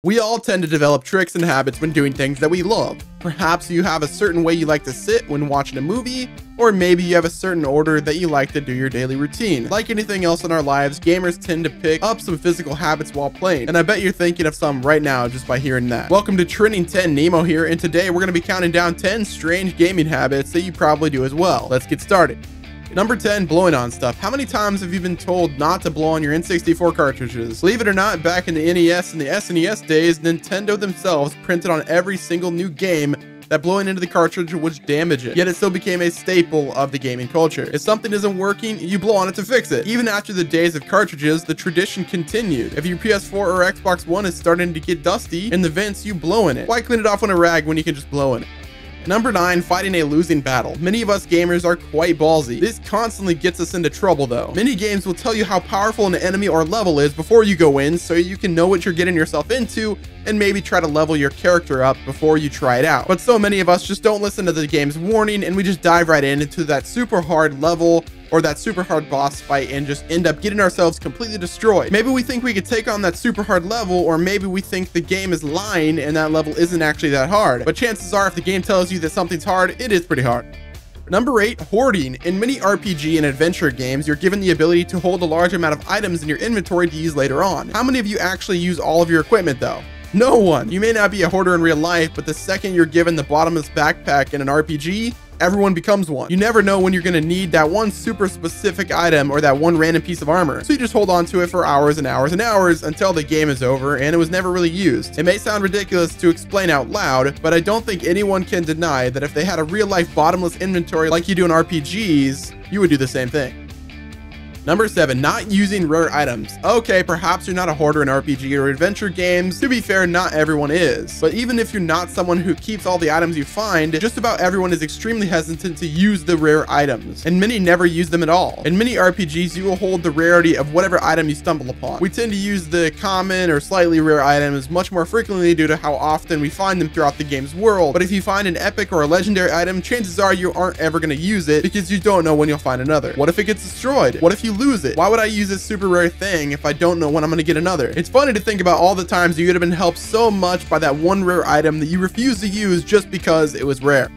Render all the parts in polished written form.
We all tend to develop tricks and habits when doing things that we love. Perhaps you have a certain way you like to sit when watching a movie, or maybe you have a certain order that you like to do your daily routine. Like anything else in our lives, gamers tend to pick up some physical habits while playing, and I bet you're thinking of some right now just by hearing that. Welcome to Trending10, Nemo here, and today we're going to be counting down 10 strange gaming habits that you probably do as well. Let's get started. Number 10, blowing on stuff. How many times have you been told not to blow on your N64 cartridges? Believe it or not, back in the NES and the SNES days, Nintendo themselves printed on every single new game that blowing into the cartridge would damage it, yet it still became a staple of the gaming culture. If something isn't working, you blow on it to fix it. Even after the days of cartridges, the tradition continued. If your PS4 or Xbox One is starting to get dusty in the vents, you blow in it. Why clean it off on a rag when you can just blow in it? Number 9, fighting a losing battle. Many of us gamers are quite ballsy. This constantly gets us into trouble though. Many games will tell you how powerful an enemy or level is before you go in, so you can know what you're getting yourself into and maybe try to level your character up before you try it out. But so many of us just don't listen to the game's warning and we just dive right into that super hard level or that super hard boss fight and just end up getting ourselves completely destroyed. Maybe we think we could take on that super hard level, or maybe we think the game is lying and that level isn't actually that hard. But chances are, if the game tells you that something's hard, it is pretty hard. Number 8, hoarding. In many RPG and adventure games, you're given the ability to hold a large amount of items in your inventory to use later on. How many of you actually use all of your equipment though? No one. You may not be a hoarder in real life, but the second you're given the bottomless backpack in an RPG, everyone becomes one. You never know when you're going to need that one super specific item or that one random piece of armor. So you just hold on to it for hours and hours and hours until the game is over and it was never really used. It may sound ridiculous to explain out loud, but I don't think anyone can deny that if they had a real life bottomless inventory like you do in RPGs, you would do the same thing. Number 7, not using rare items. Okay, perhaps you're not a hoarder in RPG or adventure games. To be fair, not everyone is. But even if you're not someone who keeps all the items you find, just about everyone is extremely hesitant to use the rare items, and many never use them at all. In many RPGs, you will hold the rarity of whatever item you stumble upon. We tend to use the common or slightly rare items much more frequently due to how often we find them throughout the game's world. But if you find an epic or a legendary item, chances are you aren't ever going to use it because you don't know when you'll find another. What if it gets destroyed? What if you lose it? Why would I use this super rare thing if I don't know when I'm going to get another? It's funny to think about all the times you could have been helped so much by that one rare item that you refuse to use just because it was rare.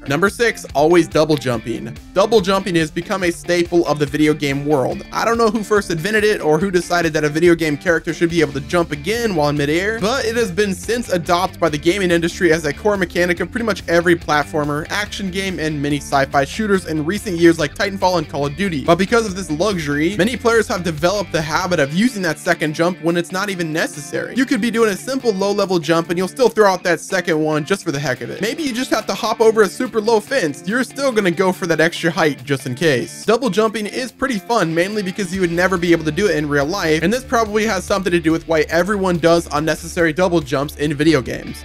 Number 6, always double jumping. Double jumping has become a staple of the video game world. I don't know who first invented it or who decided that a video game character should be able to jump again while in midair, but it has been since adopted by the gaming industry as a core mechanic of pretty much every platformer, action game, and many sci-fi shooters in recent years like Titanfall and Call of Duty. But because of this luxury, many players have developed the habit of using that second jump when it's not even necessary. You could be doing a simple low-level jump and you'll still throw out that second one just for the heck of it. Maybe you just have to hop over a super low fence, you're still gonna go for that extra height just in case. Double jumping is pretty fun, mainly because you would never be able to do it in real life, and this probably has something to do with why everyone does unnecessary double jumps in video games.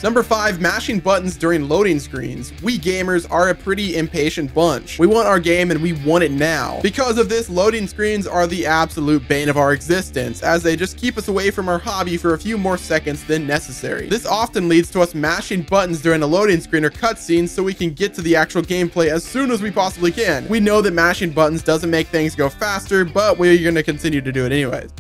Number 5, mashing buttons during loading screens. We gamers are a pretty impatient bunch. We want our game and we want it now. Because of this, loading screens are the absolute bane of our existence, as they just keep us away from our hobby for a few more seconds than necessary. This often leads to us mashing buttons during a loading screen or cutscene so we can get to the actual gameplay as soon as we possibly can. We know that mashing buttons doesn't make things go faster, but we're going to continue to do it anyways.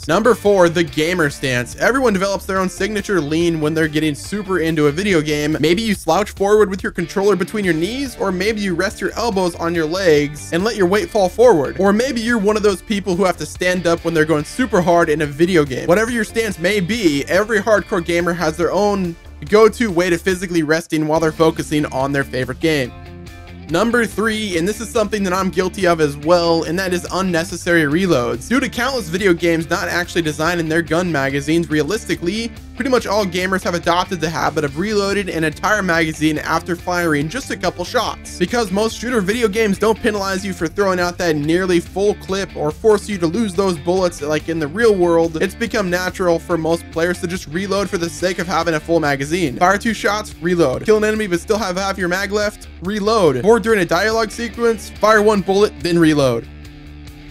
Number 4, the gamer stance. Everyone develops their own signature lean when they're getting super into a video game. Maybe you slouch forward with your controller between your knees, or maybe you rest your elbows on your legs and let your weight fall forward. Or maybe you're one of those people who have to stand up when they're going super hard in a video game. Whatever your stance may be, every hardcore gamer has their own go-to way to physically resting while they're focusing on their favorite game. Number 3, and this is something that I'm guilty of as well, and that is unnecessary reloads. Due to countless video games not actually designing their gun magazines realistically, pretty much all gamers have adopted the habit of reloading an entire magazine after firing just a couple shots. Because most shooter video games don't penalize you for throwing out that nearly full clip or force you to lose those bullets like in the real world, it's become natural for most players to just reload for the sake of having a full magazine. Fire 2 shots, reload. Kill an enemy but still have half your mag left, reload. Or during a dialogue sequence, fire 1 bullet, then reload.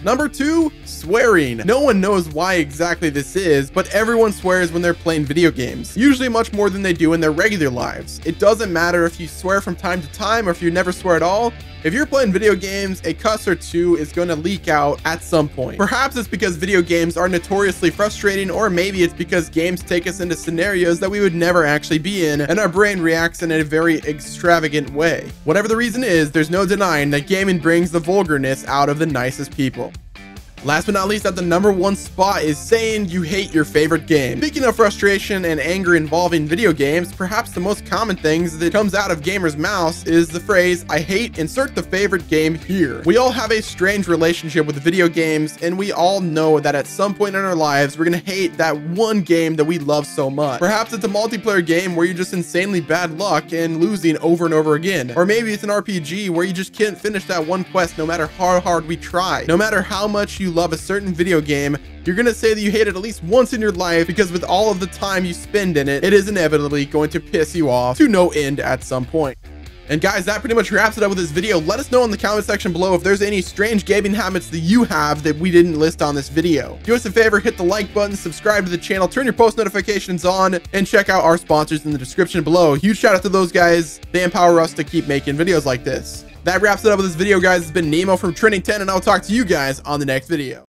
Number 2, swearing. No one knows why exactly this is, but everyone swears when they're playing video games, usually much more than they do in their regular lives. It doesn't matter if you swear from time to time or if you never swear at all, If you're playing video games, a cuss or two is going to leak out at some point. Perhaps it's because video games are notoriously frustrating, or maybe it's because games take us into scenarios that we would never actually be in, and our brain reacts in a very extravagant way. Whatever the reason is, there's no denying that gaming brings the vulgarness out of the nicest people. Last but not least, at the #1 spot is saying you hate your favorite game. Speaking of frustration and anger involving video games, perhaps the most common things that comes out of gamers' mouths is the phrase, I hate, insert the favorite game here. We all have a strange relationship with video games, and we all know that at some point in our lives, we're gonna hate that one game that we love so much. Perhaps it's a multiplayer game where you're just insanely bad luck and losing over and over again. Or maybe it's an RPG where you just can't finish that one quest no matter how hard we try. No matter how much you love a certain video game, you're gonna say that you hate it at least once in your life, because with all of the time you spend in it, it is inevitably going to piss you off to no end at some point. And guys, that pretty much wraps it up with this video. Let us know in the comment section below if there's any strange gaming habits that you have that we didn't list on this video. Do us a favor, hit the like button, subscribe to the channel, turn your post notifications on, and check out our sponsors in the description below. Huge shout out to those guys. They empower us to keep making videos like this. That wraps it up with this video, guys. It's been Nemo from Trending10, and I'll talk to you guys on the next video.